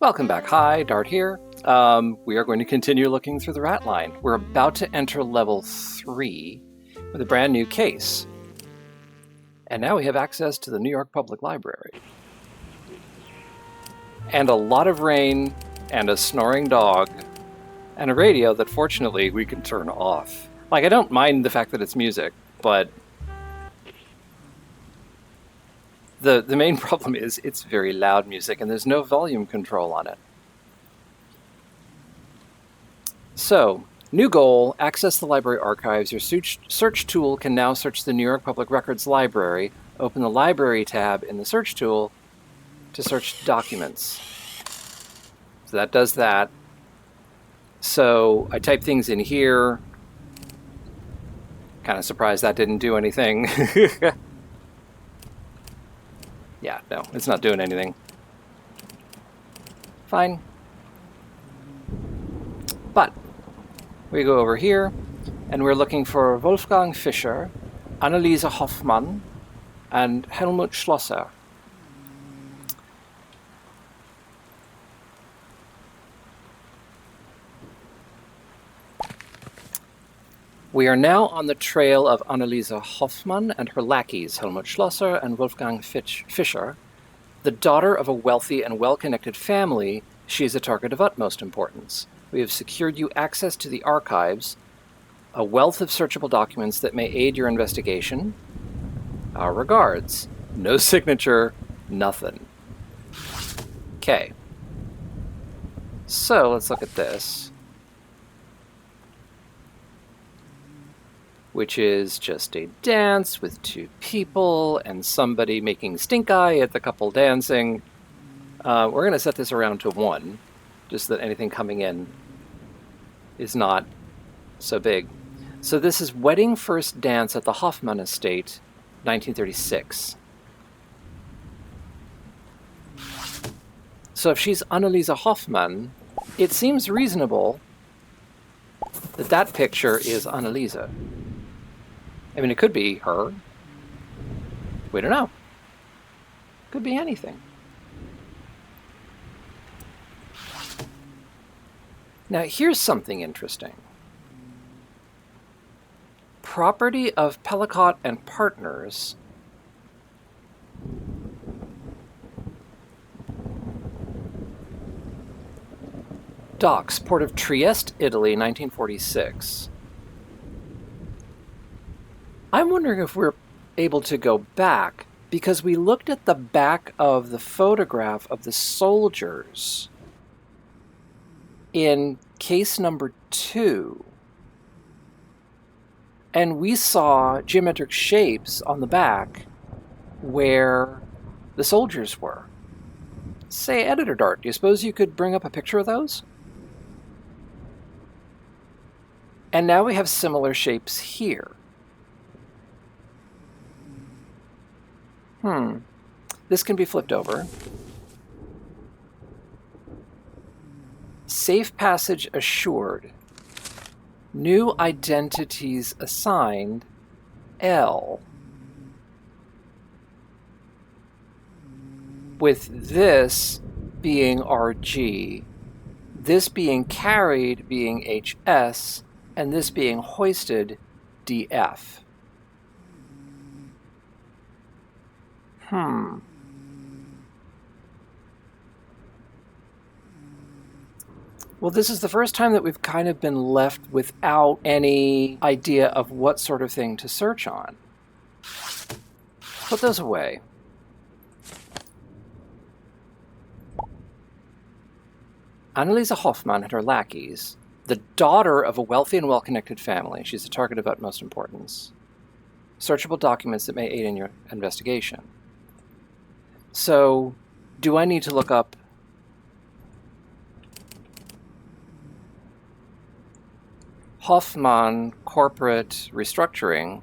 Welcome back. Hi, Dart here. We are going to continue looking through the Ratline. We're about to enter level 3 with a brand new case. And now we have access to the New York Public Library. And a lot of rain, and a snoring dog, and a radio that fortunately we can turn off. Like, I don't mind the fact that it's music, but the main problem is it's very loud music and there's no volume control on it. So, new goal, access the library archives. Your search tool can now search the New York Public Records Library. Open the library tab in the search tool to search documents. So that does that. So I type things in here. Kind of surprised that didn't do anything. Yeah, no, it's not doing anything. Fine. But we go over here, and we're looking for Wolfgang Fischer, Anneliese Hoffmann, and Helmut Schlosser. We are now on the trail of Anneliese Hoffmann and her lackeys, Helmut Schlosser and Wolfgang Fischer. The daughter of a wealthy and well-connected family, she is a target of utmost importance. We have secured you access to the archives, a wealth of searchable documents that may aid your investigation. Our regards. No signature, nothing. Okay. So let's look at this, which is just a dance with two people and somebody making stink eye at the couple dancing. We're going to set this around to 1, just that anything coming in is not so big. So this is Wedding First Dance at the Hoffmann Estate, 1936. So if she's Anneliese Hoffmann, it seems reasonable that that picture is Anneliese. I mean, it could be her. We don't know. Could be anything. Now, here's something interesting. Property of Pellicott and Partners. Docks, Port of Trieste, Italy, 1946. I'm wondering if we're able to go back, because we looked at the back of the photograph of the soldiers in case number 2, and we saw geometric shapes on the back where the soldiers were. Say, Editor Dart, do you suppose you could bring up a picture of those? And now we have similar shapes here. This can be flipped over. Safe passage assured. New identities assigned. L. With this being RG, this being carried being HS, and this being hoisted DF. Well, this is the first time that we've kind of been left without any idea of what sort of thing to search on. Put those away. Anneliese Hoffmann and her lackeys, the daughter of a wealthy and well-connected family. She's a target of utmost importance. Searchable documents that may aid in your investigation. So, do I need to look up Hoffmann corporate restructuring?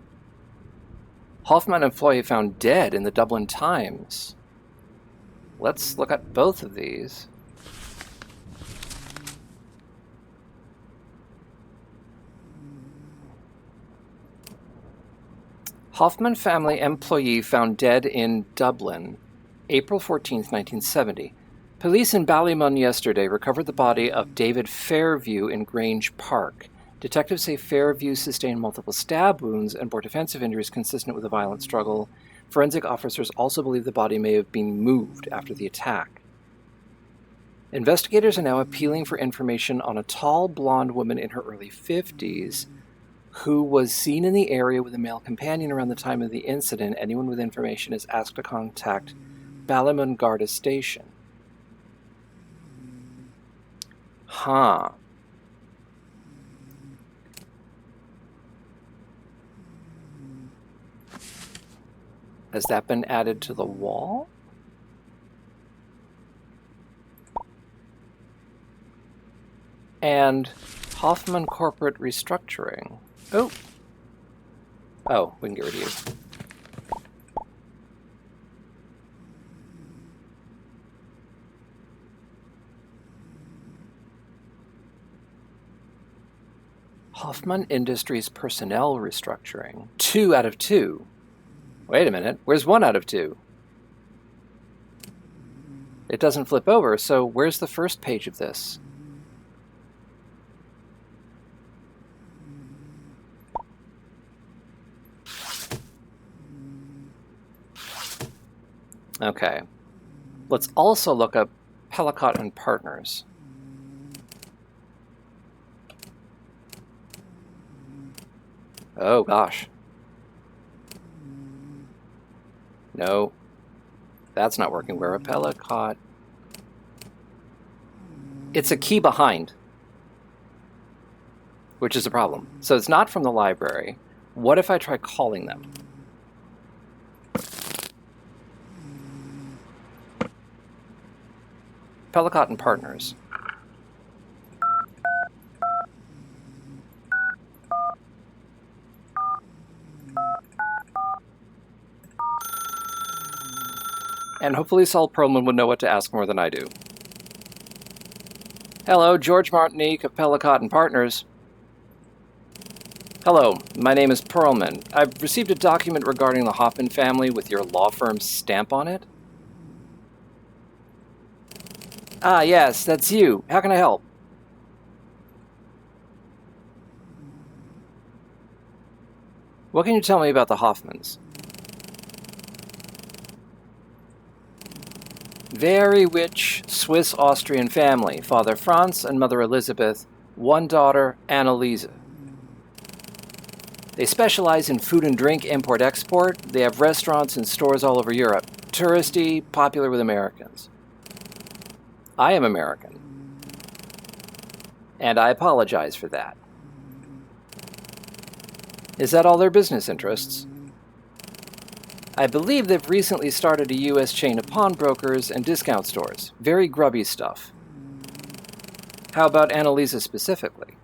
Hoffmann employee found dead in the Dublin Times. Let's look at both of these. Hoffmann family employee found dead in Dublin, April 14th, 1970. Police in Ballymun yesterday recovered the body of David Fairview in Grange Park. Detectives say Fairview sustained multiple stab wounds and bore defensive injuries consistent with a violent struggle. Forensic officers also believe the body may have been moved after the attack. Investigators are now appealing for information on a tall, blonde woman in her early 50s who was seen in the area with a male companion around the time of the incident. Anyone with information is asked to contact Ballymun Garda Station. Huh. Has that been added to the wall? And Hoffman Corporate Restructuring. Oh, we can get rid of you. Hoffman Industries Personnel Restructuring. 2 out of 2. Wait a minute, where's 1 out of 2? It doesn't flip over, so where's the first page of this? Okay. Let's also look up Pellicott and Partners. Oh, gosh. No. That's not working. Where a Pellicott... It's a key behind, which is a problem. So it's not from the library. What if I try calling them? Pellicott and Partners. And hopefully Saul Perlman would know what to ask more than I do. Hello, George Martinique of Pellicott and Partners. Hello, my name is Perlman. I've received a document regarding the Hoffman family with your law firm's stamp on it. Ah, yes, that's you. How can I help? What can you tell me about the Hoffmans? Very rich Swiss-Austrian family, Father Franz and Mother Elizabeth, 1 daughter, Anneliese. They specialize in food and drink import-export. They have restaurants and stores all over Europe. Touristy, popular with Americans. I am American. And I apologize for that. Is that all their business interests? I believe they've recently started a U.S. chain of pawnbrokers and discount stores. Very grubby stuff. How about Anneliese specifically?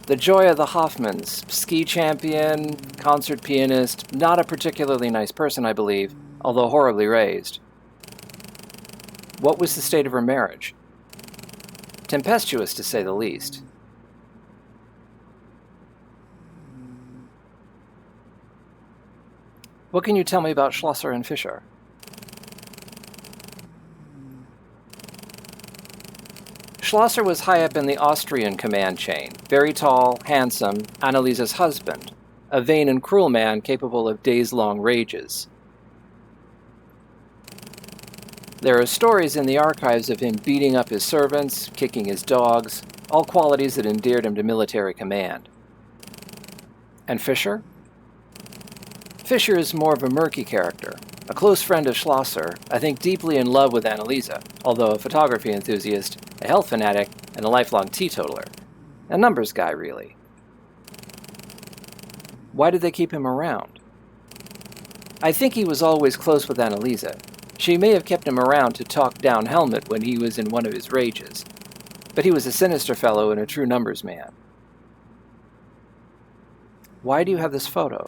The joy of the Hoffmans, ski champion, concert pianist, not a particularly nice person, I believe, although horribly raised. What was the state of her marriage? Tempestuous, to say the least. What can you tell me about Schlosser and Fischer? Schlosser was high up in the Austrian command chain, very tall, handsome, Anneliese's husband, a vain and cruel man capable of days-long rages. There are stories in the archives of him beating up his servants, kicking his dogs, all qualities that endeared him to military command. And Fischer? Fischer is more of a murky character, a close friend of Schlosser, I think deeply in love with Anneliese, although a photography enthusiast, a health fanatic, and a lifelong teetotaler. A numbers guy, really. Why did they keep him around? I think he was always close with Anneliese. She may have kept him around to talk down Helmut when he was in one of his rages, but he was a sinister fellow and a true numbers man. Why do you have this photo?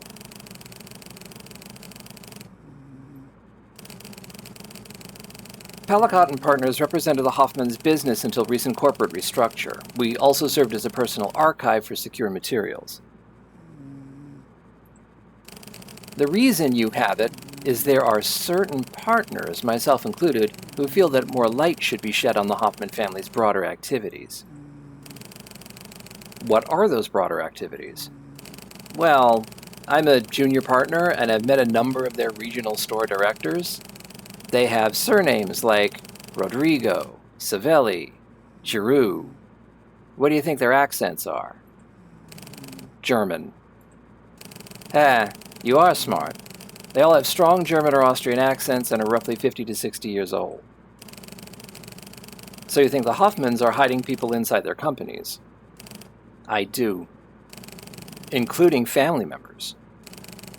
Pellicott and Partners represented the Hoffmans' business until recent corporate restructure. We also served as a personal archive for secure materials. The reason you have it is there are certain partners, myself included, who feel that more light should be shed on the Hoffman family's broader activities. What are those broader activities? Well, I'm a junior partner and I've met a number of their regional store directors. They have surnames like Rodrigo, Savelli, Giroux. What do you think their accents are? German. You are smart. They all have strong German or Austrian accents and are roughly 50 to 60 years old. So you think the Hoffmans are hiding people inside their companies? I do. Including family members.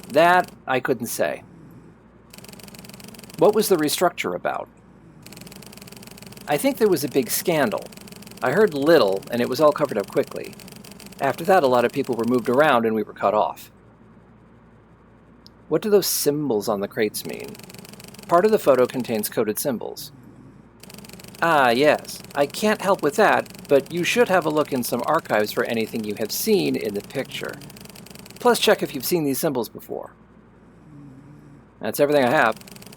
That I couldn't say. What was the restructure about? I think there was a big scandal. I heard little, and it was all covered up quickly. After that, a lot of people were moved around and we were cut off. What do those symbols on the crates mean? Part of the photo contains coded symbols. Ah, yes. I can't help with that, but you should have a look in some archives for anything you have seen in the picture. Plus check if you've seen these symbols before. That's everything I have.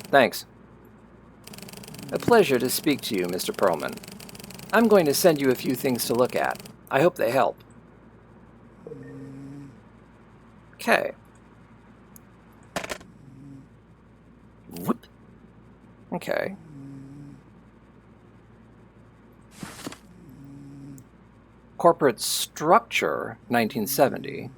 Thanks. A pleasure to speak to you, Mr. Perlman. I'm going to send you a few things to look at. I hope they help. Okay. Whoop. Okay. Corporate structure, 1970.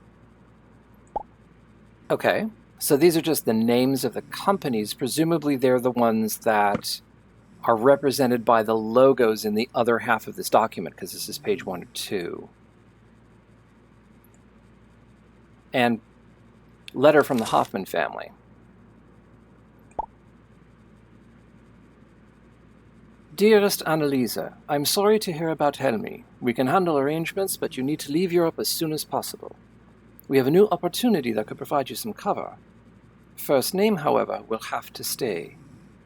Okay. So these are just the names of the companies. Presumably they're the ones that are represented by the logos in the other half of this document, because this is page 1 or 2. And letter from the Hoffman family. Dearest Anneliese, I'm sorry to hear about Helmi. We can handle arrangements, but you need to leave Europe as soon as possible. We have a new opportunity that could provide you some cover. First name, however, will have to stay.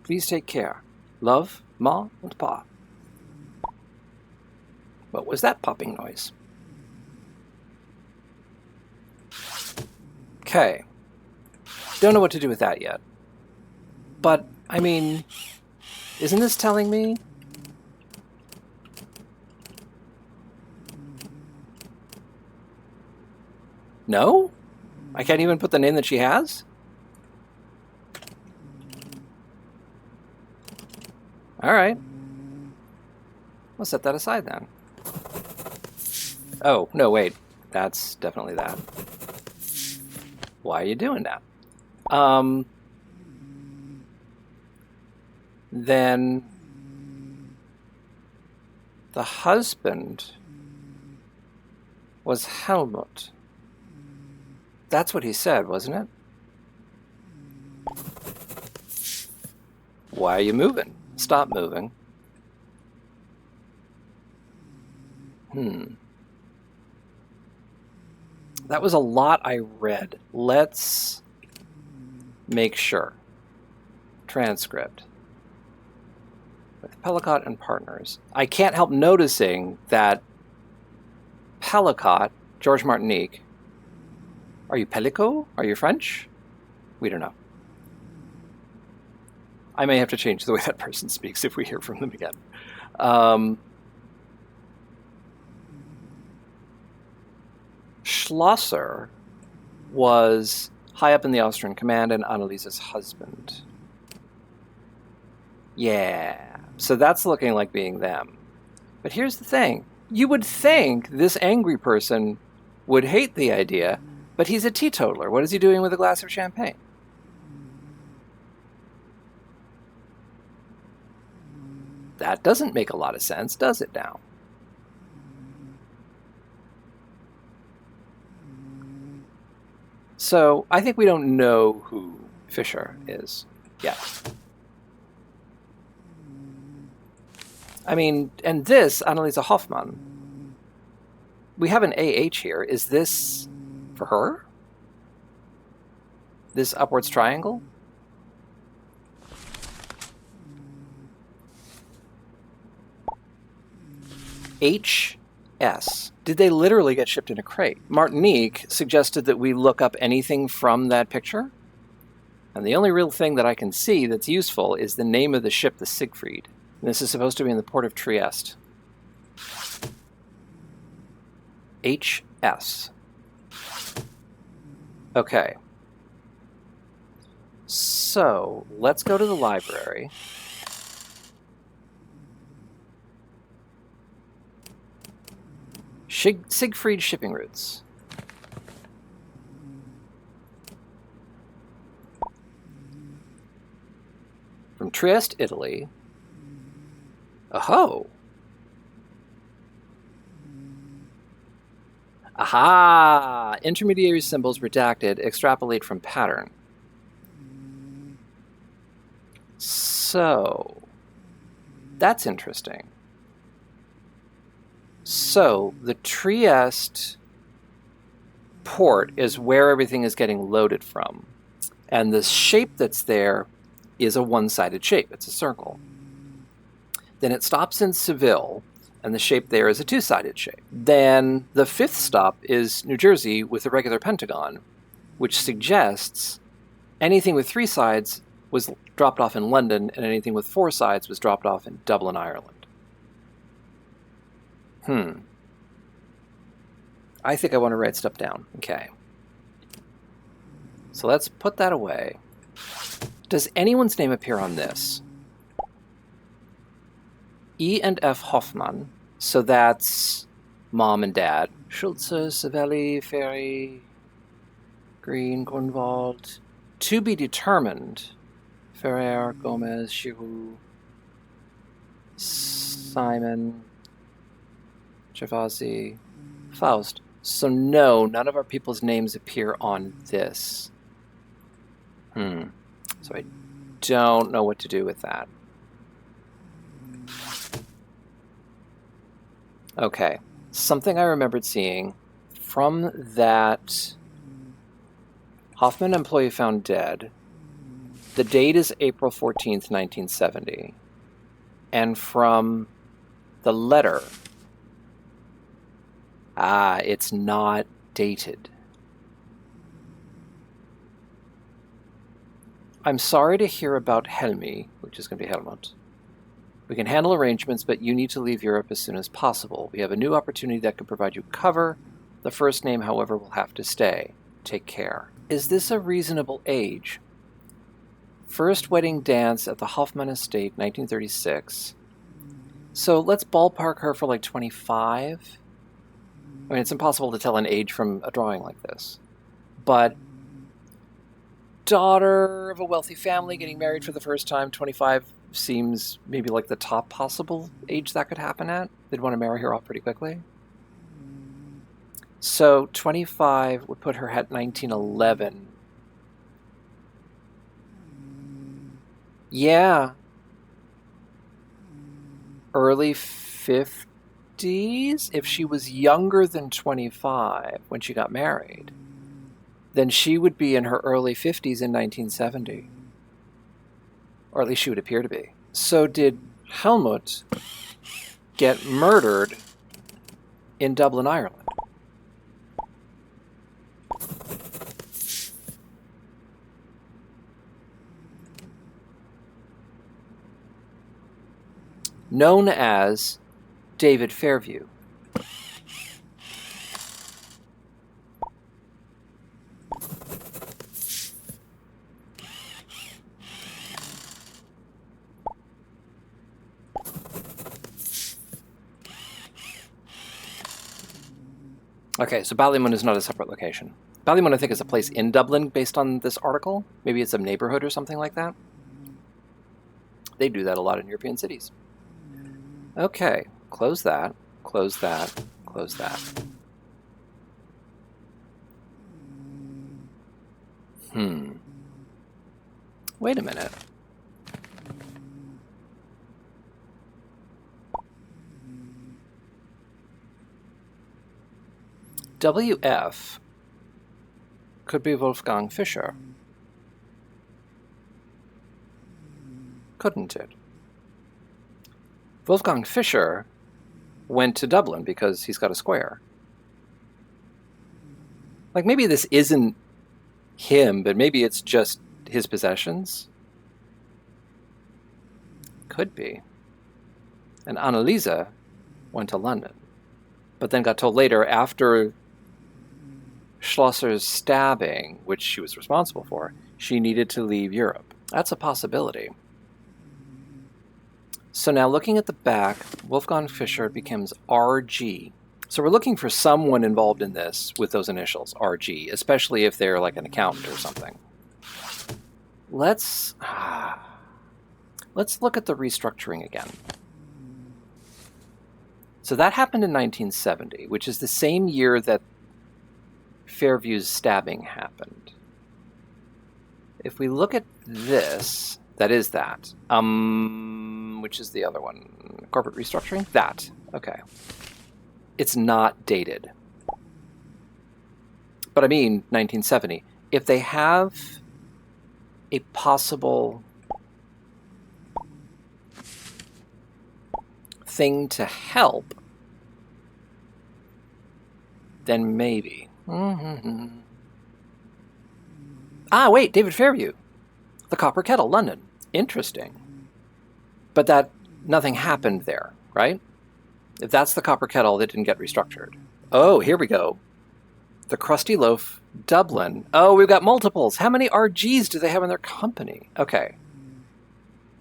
Please take care. Love, Ma and Pa. What was that popping noise? Okay. Don't know what to do with that yet. But, I mean, isn't this telling me? No? I can't even put the name that she has? All right. We'll set that aside then. Oh, no, wait. That's definitely that. Why are you doing that? Then the husband was Helmut. That's what he said, wasn't it? Why are you moving? Stop moving. That was a lot I read. Let's make sure. Transcript. With Pellicott and partners. I can't help noticing that Pellicott, George Martinique, are you Pellicot? Are you French? We don't know. I may have to change the way that person speaks if we hear from them again. Schlosser was high up in the Austrian command and Anneliese's husband. Yeah, so that's looking like being them. But here's the thing. You would think this angry person would hate the idea, but he's a teetotaler. What is he doing with a glass of champagne? That doesn't make a lot of sense, does it now? So I think we don't know who Fischer is yet. I mean, and this, Anneliese Hoffmann, we have an AH here. Is this for her? This upwards triangle? HS. Did they literally get shipped in a crate? Martinique suggested that we look up anything from that picture. And the only real thing that I can see that's useful is the name of the ship, the Siegfried. And this is supposed to be in the port of Trieste. HS. Okay. So, let's go to the library. Siegfried shipping routes. From Trieste, Italy. Oh. Aha! Intermediary symbols redacted. Extrapolate from pattern. So, that's interesting. So, the Trieste port is where everything is getting loaded from. And the shape that's there is a one-sided shape. It's a circle. Then it stops in Seville, and the shape there is a two-sided shape. Then the fifth stop is New Jersey with a regular pentagon, which suggests anything with three sides was dropped off in London, and anything with four sides was dropped off in Dublin, Ireland. I think I want to write stuff down. Okay. So let's put that away. Does anyone's name appear on this? E and F Hoffman. So that's mom and dad. Schulze, Savelli, Ferry, Green, Grunwald. To be determined. Ferrer, Gomez, Giroux, Simon, Gervasi, Faust. So no, none of our people's names appear on this. So I don't know what to do with that. Okay, something I remembered seeing from that Hoffman employee found dead. The date is April 14th, 1970. And from the letter, it's not dated. I'm sorry to hear about Helmi, which is going to be Helmut. We can handle arrangements, but you need to leave Europe as soon as possible. We have a new opportunity that could provide you cover. The first name, however, will have to stay. Take care. Is this a reasonable age? First wedding dance at the Hoffman Estate, 1936. So let's ballpark her for like 25. I mean, it's impossible to tell an age from a drawing like this. But daughter of a wealthy family getting married for the first time, 25 seems maybe like the top possible age that could happen at. They'd want to marry her off pretty quickly. So 25 would put her at 1911. Yeah. Early 50s? If she was younger than 25 when she got married, then she would be in her early 50s in 1970. Or at least she would appear to be. So did Helmut get murdered in Dublin, Ireland? Known as David Fairview. Okay, so Ballymun is not a separate location. Ballymun, I think, is a place in Dublin based on this article. Maybe it's a neighborhood or something like that. They do that a lot in European cities. Okay, close that, close that, close that. Wait a minute. WF could be Wolfgang Fischer. Couldn't it? Wolfgang Fischer went to Dublin because he's got a square. Like, maybe this isn't him, but maybe it's just his possessions? Could be. And Anneliese went to London, but then got told later, after Schlosser's stabbing, which she was responsible for, she needed to leave Europe. That's a possibility. So now looking at the back, Wolfgang Fischer becomes RG. So we're looking for someone involved in this with those initials, RG, especially if they're like an accountant or something. Let's look at the restructuring again. So that happened in 1970, which is the same year that Fairview's stabbing happened. If we look at this, that is that. Which is the other one? Corporate restructuring? That. Okay. It's not dated. But I mean 1970. If they have a possible thing to help, then maybe. Ah, wait, David Fairview. The Copper Kettle, London. Interesting. But that, nothing happened there, right? If that's the Copper Kettle, that didn't get restructured. Oh, here we go. The Krusty Loaf, Dublin. Oh, we've got multiples. How many RGs do they have in their company? Okay.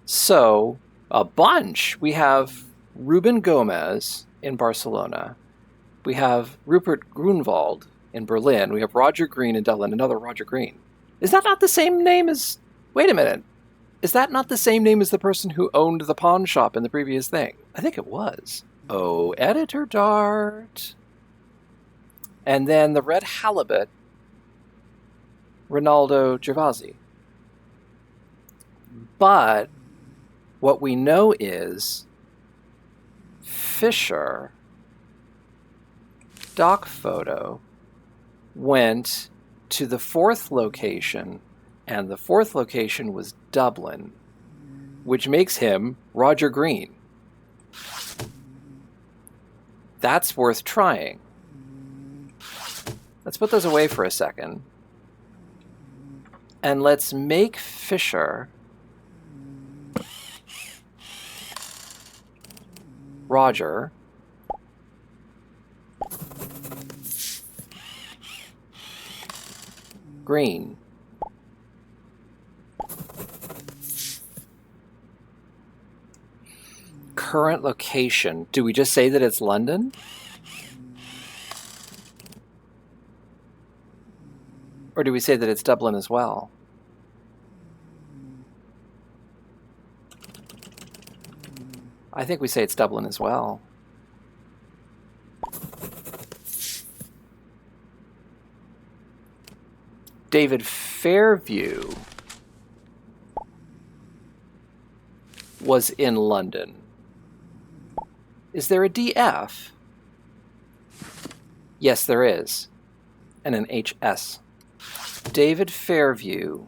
So, a bunch. We have Ruben Gomez in Barcelona. We have Rupert Grunwald in Berlin. We have Roger Green in Dublin. Another Roger Green. Is that not the same name as... Wait a minute. Is that not the same name as the person who owned the pawn shop in the previous thing? I think it was. Oh, Editor Dart. And then the Red Halibut, Rinaldo Gervasi. But what we know is Fischer, stock photo, went to the fourth location, and the fourth location was Dublin, which makes him Roger Green. That's worth trying. Let's put those away for a second. And let's make Fischer Roger Green. Current location. Do we just say that it's London? Or do we say that it's Dublin as well? I think we say it's Dublin as well. David Fairview was in London. Is there a DF? Yes, there is. And an HS. David Fairview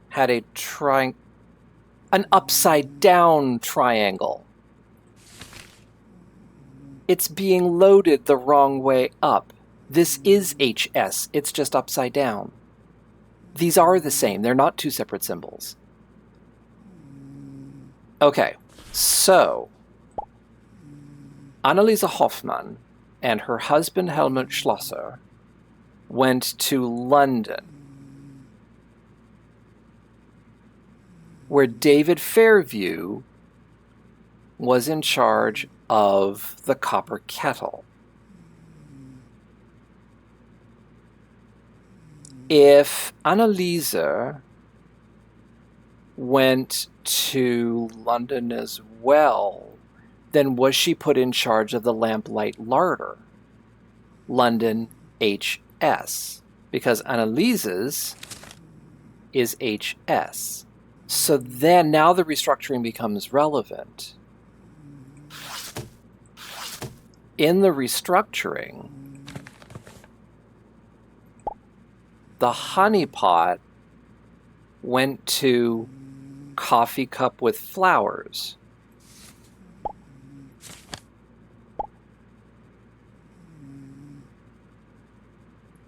had an upside down triangle. It's being loaded the wrong way up. This is HS. It's just upside down. These are the same. They're not two separate symbols. Okay, so Anneliese Hoffmann and her husband Helmut Schlosser went to London, where David Fairview was in charge of the Copper Kettle. If Anneliese went to London as well, then was she put in charge of the Lamplight Larder? London HS. Because Anneliese's is HS. So then now the restructuring becomes relevant. In the restructuring, the honeypot went to Coffee Cup with Flowers.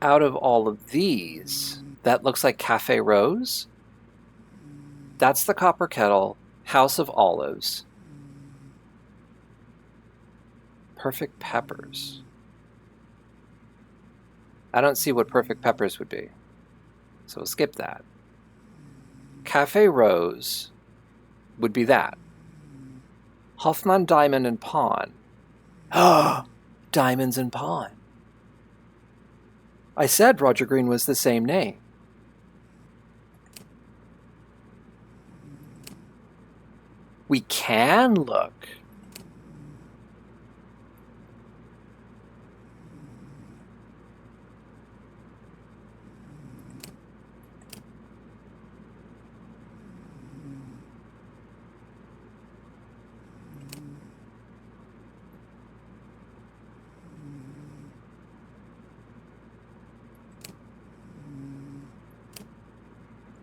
Out of all of these, that looks like Cafe Rose. That's the Copper Kettle, House of Olives. Perfect Peppers. I don't see what Perfect Peppers would be, so we'll skip that. Cafe Rose would be that. Hoffman, Diamond, and Pawn. Ah, Diamonds and Pawn. I said Roger Green was the same name. We can look.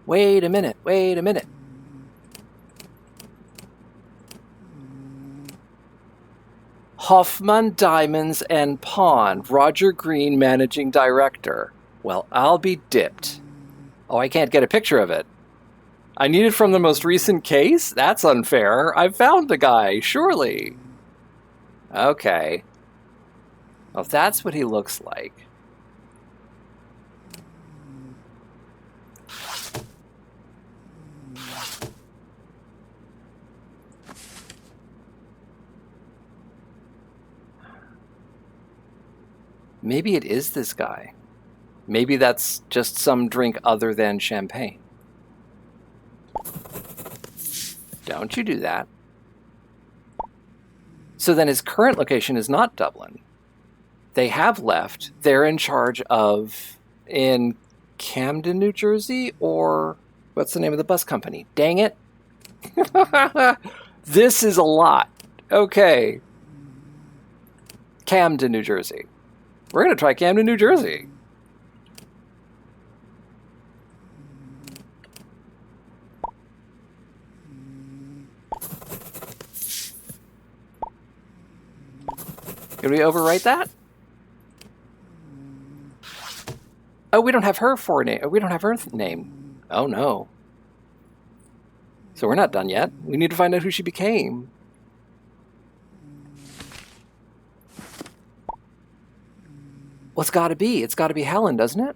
Wait a minute, wait a minute. Hoffman, Diamonds, and Pawn, Roger Green, managing director. Well, I'll be dipped. Oh, I can't get a picture of it. I need it from the most recent case? That's unfair. I found the guy, surely. Okay. Well, if that's what he looks like. Maybe it is this guy. Maybe that's just some drink other than champagne. Don't you do that. So then his current location is not Dublin. They have left. They're in charge of in Camden, New Jersey, or what's the name of the bus company? Dang it. This is a lot. Okay. Camden, New Jersey. We're going to try Camden, New Jersey. Can we overwrite that? Oh, we don't have her forename. We don't have her name. Oh, no. So we're not done yet. We need to find out who she became. Well, it's got to be. It's got to be Helen, doesn't it?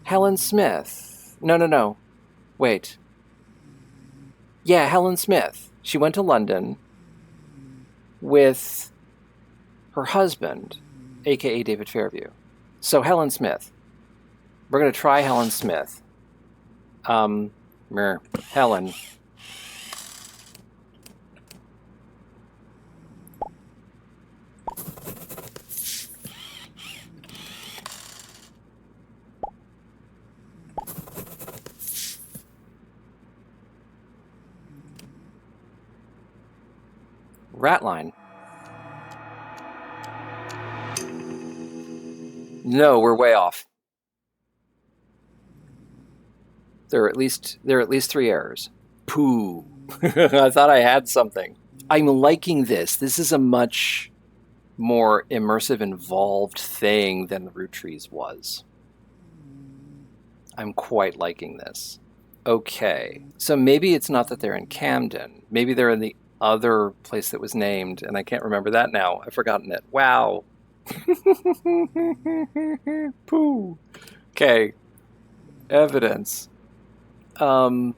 Helen Smith. No. Wait. Yeah, Helen Smith. She went to London with her husband, a.k.a. David Fairview. So Helen Smith. We're going to try Helen Smith. Helen. Ratline. No, we're way off. There are at least 3 errors. Pooh. I thought I had something. I'm liking this. This is a much more immersive, involved thing than the Root Trees was. I'm quite liking this. Okay. So maybe it's not that they're in Camden. Maybe they're in the other place that was named, and I can't remember that now. I've forgotten it. Wow. Pooh. Okay. Evidence. Not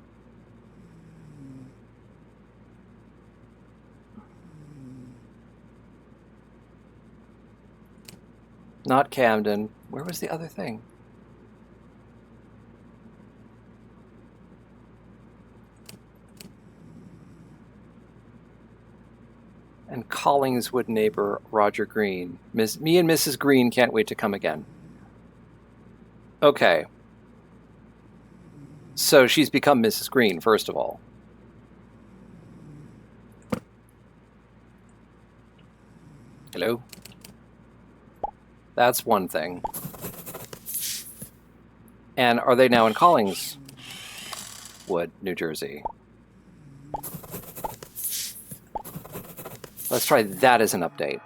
Camden. Where was the other thing? And Collingswood neighbor Roger Green. Me and Mrs. Green can't wait to come again. Okay. So she's become Mrs. Green, first of all. Hello? That's one thing. And are they now in Collingswood, New Jersey? Let's try that as an update.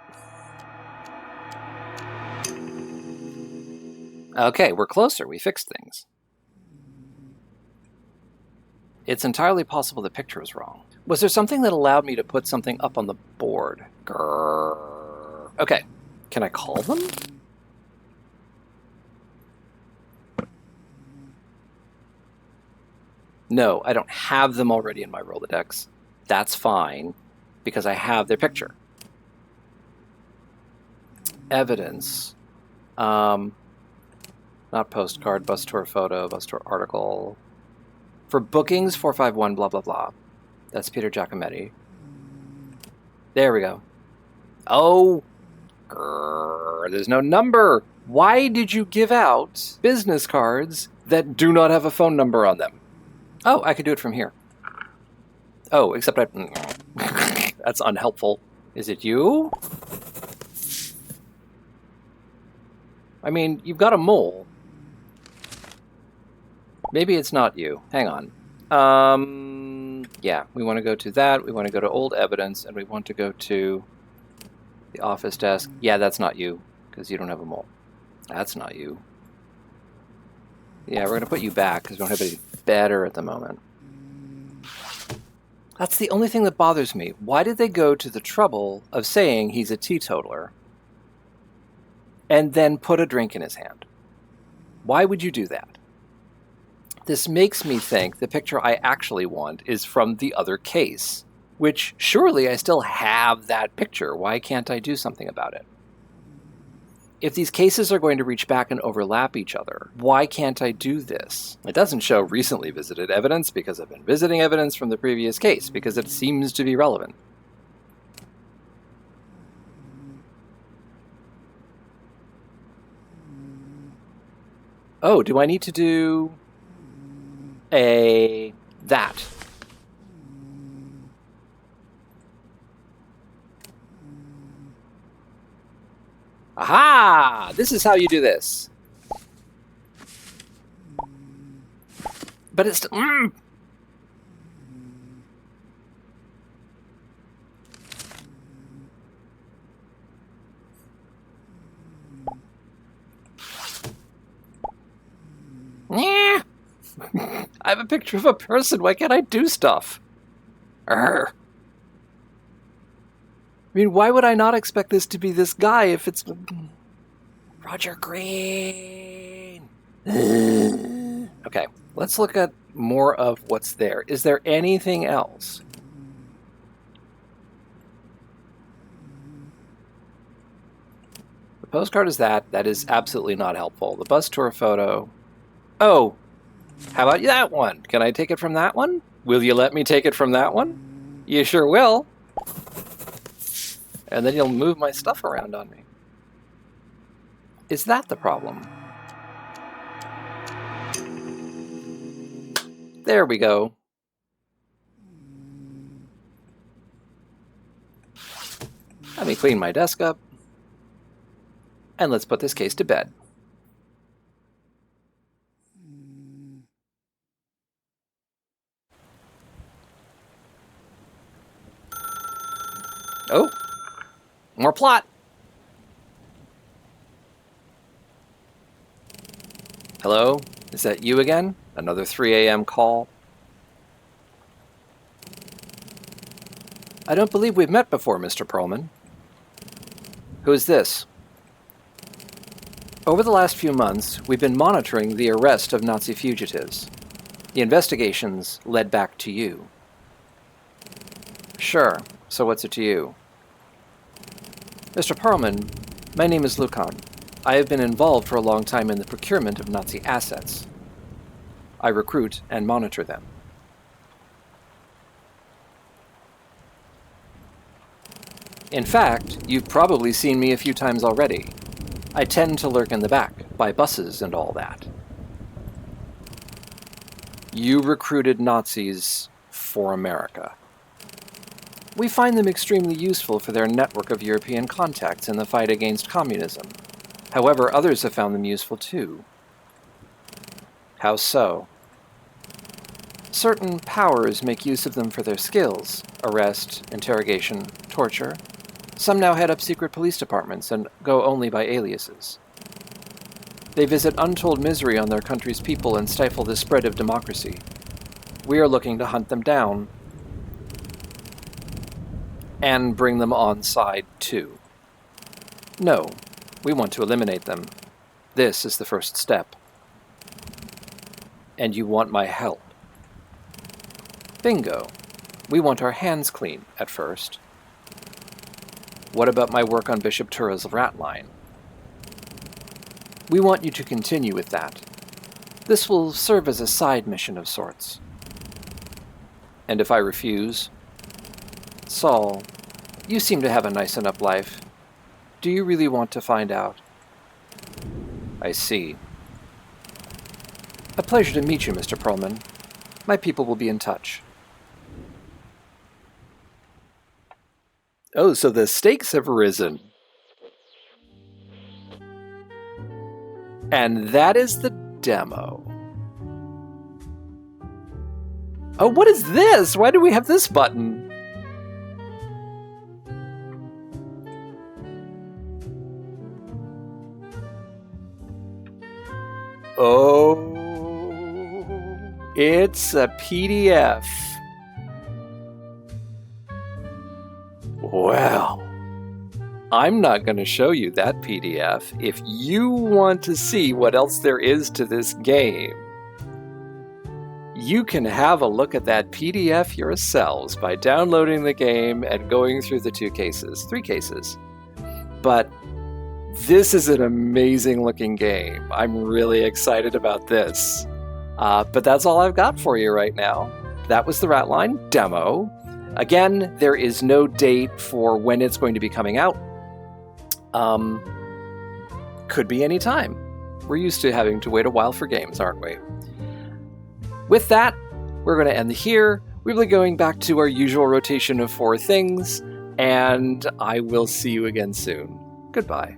Okay, we're closer. We fixed things. It's entirely possible the picture was wrong. Was there something that allowed me to put something up on the board? Grrr. Okay, can I call them? No, I don't have them already in my Rolodex. That's fine, because I have their picture. Evidence. Not postcard, bus tour photo, bus tour article. For bookings, 451, blah, blah, blah. That's Peter Giacometti. There we go. Oh, grrr, there's no number. Why did you give out business cards that do not have a phone number on them? Oh, I could do it from here. Oh, except that's unhelpful. Is it you? I mean, you've got a mole. Maybe it's not you. Hang on. Yeah, we want to go to that. We want to go to old evidence, and we want to go to the office desk. Yeah, that's not you, because you don't have a mole. That's not you. Yeah, we're going to put you back, because we don't have any better at the moment. That's the only thing that bothers me. Why did they go to the trouble of saying he's a teetotaler and then put a drink in his hand? Why would you do that? This makes me think the picture I actually want is from the other case, which surely I still have that picture. Why can't I do something about it? If these cases are going to reach back and overlap each other, why can't I do this? It doesn't show recently visited evidence because I've been visiting evidence from the previous case because it seems to be relevant. Oh, do I need to do that? Aha! This is how you do this. But it's... Yeah. I have a picture of a person. Why can't I do stuff? Arrgh. I mean, why would I not expect this to be this guy if it's Roger Green? Okay, let's look at more of what's there. Is there anything else? The postcard is that. That is absolutely not helpful. The bus tour photo. Oh, how about that one? Can I take it from that one? Will you let me take it from that one? You sure will. And then you'll move my stuff around on me. Is that the problem? There we go. Let me clean my desk up. And let's put this case to bed. Oh, more plot. Hello? Is that you again? Another 3 a.m. call? I don't believe we've met before, Mr. Perlman. Who is this? Over the last few months, we've been monitoring the arrest of Nazi fugitives. The investigations led back to you. Sure. So what's it to you? Mr. Perlman, my name is Lucan. I have been involved for a long time in the procurement of Nazi assets. I recruit and monitor them. In fact, you've probably seen me a few times already. I tend to lurk in the back, by buses and all that. You recruited Nazis for America. We find them extremely useful for their network of European contacts in the fight against communism. However, others have found them useful too. How so? Certain powers make use of them for their skills: arrest, interrogation, torture. Some now head up secret police departments and go only by aliases. They visit untold misery on their country's people and stifle the spread of democracy. We are looking to hunt them down and bring them on side too. No, we want to eliminate them. This is the first step. And you want my help. Bingo. We want our hands clean at first. What about my work on Bishop Tura's Ratline? We want you to continue with that. This will serve as a side mission of sorts. And if I refuse? Saul, you seem to have a nice enough life. Do you really want to find out? I see. A pleasure to meet you, Mr. Perlman. My people will be in touch. Oh, so the stakes have risen. And that is the demo. Oh, what is this? Why do we have this button? Oh, it's a PDF. Well, I'm not going to show you that PDF. If you want to see what else there is to this game, you can have a look at that PDF yourselves by downloading the game and going through the three cases. But this is an amazing looking game. I'm really excited about this. But that's all I've got for you right now. That was the Ratline demo. Again, there is no date for when it's going to be coming out. Could be any time. We're used to having to wait a while for games, aren't we? With that, we're going to end here. We'll be going back to our usual rotation of 4 things, and I will see you again soon. Goodbye.